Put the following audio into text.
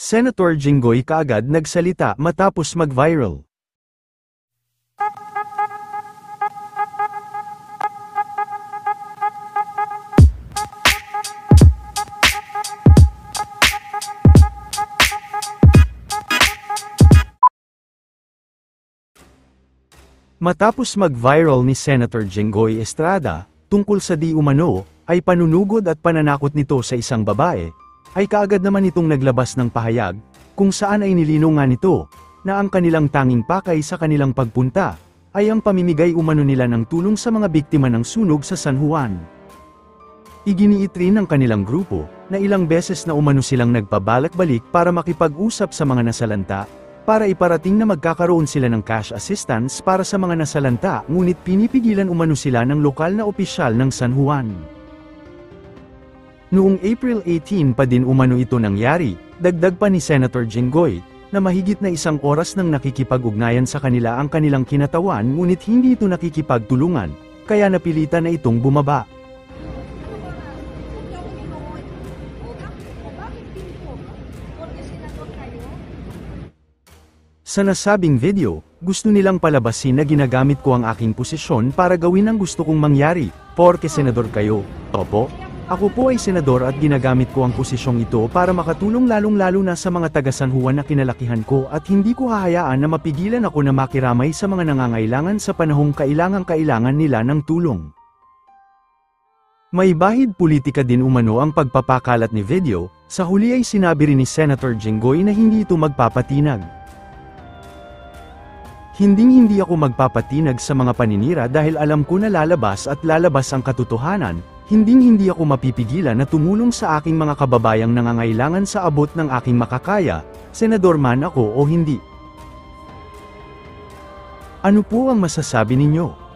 Senator Jinggoy kaagad nagsalita matapos mag-viral. Matapos mag-viral ni Senator Jinggoy Estrada, tungkol sa di umano, ay panunugod at pananakot nito sa isang babae, ay kaagad naman itong naglabas ng pahayag, kung saan ay nilinaw nga nito, na ang kanilang tanging pakay sa kanilang pagpunta, ay ang pamimigay umano nila ng tulong sa mga biktima ng sunog sa San Juan. Iginiit rin ng kanilang grupo, na ilang beses na umano silang nagpabalak-balik para makipag-usap sa mga nasalanta, para iparating na magkakaroon sila ng cash assistance para sa mga nasalanta, ngunit pinipigilan umano sila ng lokal na opisyal ng San Juan. Noong April 18 pa din umano ito nangyari, dagdag pa ni Senator Jinggoy, na mahigit na 1 oras nang nakikipag-ugnayan sa kanila ang kanilang kinatawan ngunit hindi ito nakikipagtulungan, kaya napilitan na itong bumaba. Sa nasabing video, gusto nilang palabasin na ginagamit ko ang aking posisyon para gawin ang gusto kong mangyari, porke senador kayo, opo? Ako po ay senador at ginagamit ko ang posisyong ito para makatulong lalong-lalo na sa mga taga San Juan na kinalakihan ko at hindi ko hahayaan na mapigilan ako na makiramay sa mga nangangailangan sa panahong kailangan nila ng tulong. May bahid politika din umano ang pagpapakalat ni video, sa huli ay sinabi rin ni Senator Jinggoy na hindi ito magpapatinag. Hindi ako magpapatinag sa mga paninira dahil alam ko na lalabas ang katotohanan, hindi ako mapipigilan na tumulong sa aking mga kababayang nangangailangan sa abot ng aking makakaya, senador man ako o hindi. Ano po ang masasabi ninyo?